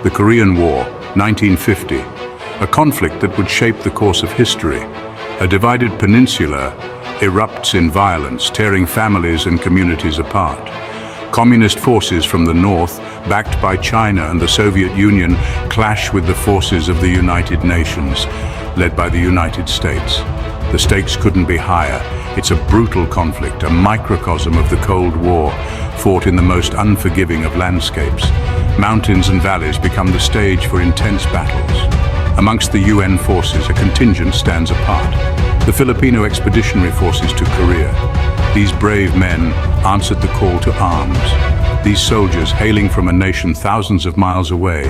The Korean War, 1950, a conflict that would shape the course of history. A divided peninsula erupts in violence, tearing families and communities apart. Communist forces from the north, backed by China and the Soviet Union, clash with the forces of the United Nations, led by the United States. The stakes couldn't be higher. It's a brutal conflict, a microcosm of the Cold War, fought in the most unforgiving of landscapes. Mountains and valleys become the stage for intense battles. Amongst the UN forces, a contingent stands apart. The Filipino Expeditionary Forces to Korea. These brave men answered the call to arms. These soldiers, hailing from a nation thousands of miles away,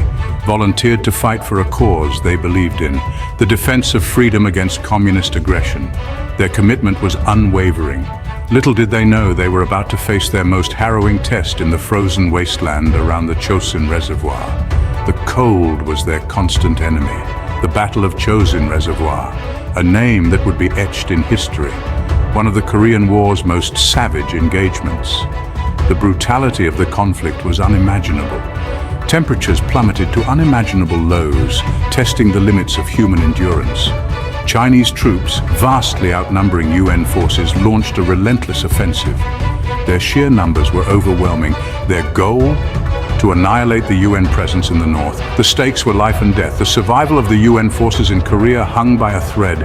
volunteered to fight for a cause they believed in, the defense of freedom against communist aggression. Their commitment was unwavering. Little did they know they were about to face their most harrowing test in the frozen wasteland around the Chosin Reservoir. The cold was their constant enemy. The Battle of Chosin Reservoir, a name that would be etched in history. One of the Korean War's most savage engagements. The brutality of the conflict was unimaginable. Temperatures plummeted to unimaginable lows, testing the limits of human endurance. Chinese troops, vastly outnumbering UN forces, launched a relentless offensive. Their sheer numbers were overwhelming. Their goal? To annihilate the UN presence in the north. The stakes were life and death. The survival of the UN forces in Korea hung by a thread.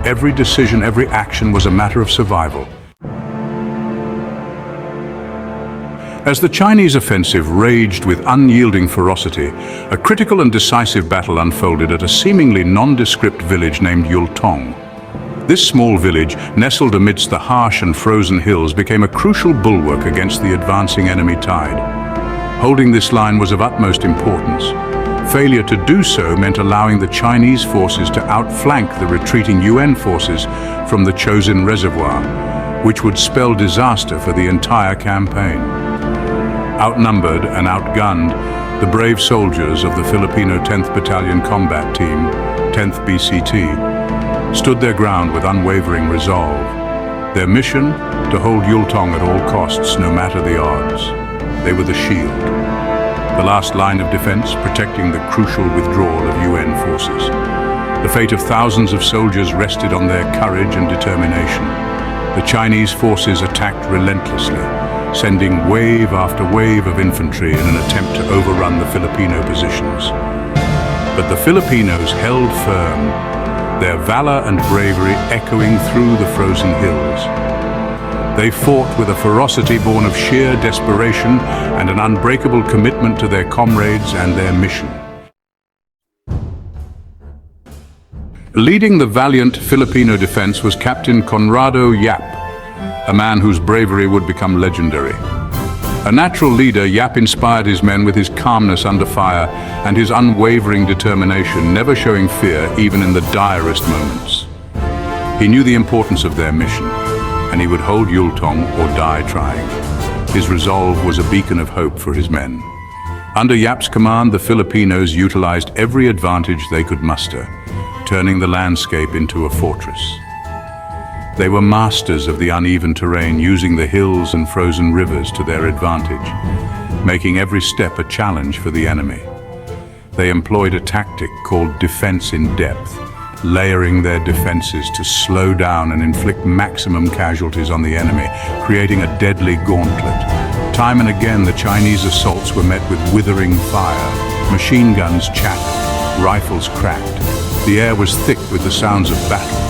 Every decision, every action was a matter of survival. As the Chinese offensive raged with unyielding ferocity, a critical and decisive battle unfolded at a seemingly nondescript village named Yultong. This small village, nestled amidst the harsh and frozen hills, became a crucial bulwark against the advancing enemy tide. Holding this line was of utmost importance. Failure to do so meant allowing the Chinese forces to outflank the retreating UN forces from the Chosin Reservoir, which would spell disaster for the entire campaign. Outnumbered and outgunned, the brave soldiers of the Filipino 10th Battalion Combat Team, 10th BCT, stood their ground with unwavering resolve. Their mission? To hold Yultong at all costs, no matter the odds. They were the shield, the last line of defense, protecting the crucial withdrawal of UN forces. The fate of thousands of soldiers rested on their courage and determination. The Chinese forces attacked relentlessly, sending wave after wave of infantry in an attempt to overrun the Filipino positions. But the Filipinos held firm, their valor and bravery echoing through the frozen hills. They fought with a ferocity born of sheer desperation and an unbreakable commitment to their comrades and their mission. Leading the valiant Filipino defense was Captain Conrado Yap, a man whose bravery would become legendary. A natural leader, Yap inspired his men with his calmness under fire and his unwavering determination, never showing fear even in the direst moments. He knew the importance of their mission, and he would hold Yultong or die trying. His resolve was a beacon of hope for his men. Under Yap's command, the Filipinos utilized every advantage they could muster, turning the landscape into a fortress. They were masters of the uneven terrain, using the hills and frozen rivers to their advantage, making every step a challenge for the enemy. They employed a tactic called defense in depth, layering their defenses to slow down and inflict maximum casualties on the enemy, creating a deadly gauntlet. Time and again, the Chinese assaults were met with withering fire. Machine guns chattered, rifles cracked. The air was thick with the sounds of battle.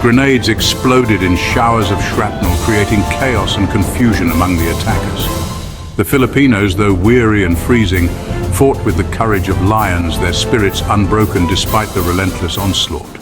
Grenades exploded in showers of shrapnel, creating chaos and confusion among the attackers. The Filipinos, though weary and freezing, fought with the courage of lions, their spirits unbroken despite the relentless onslaught.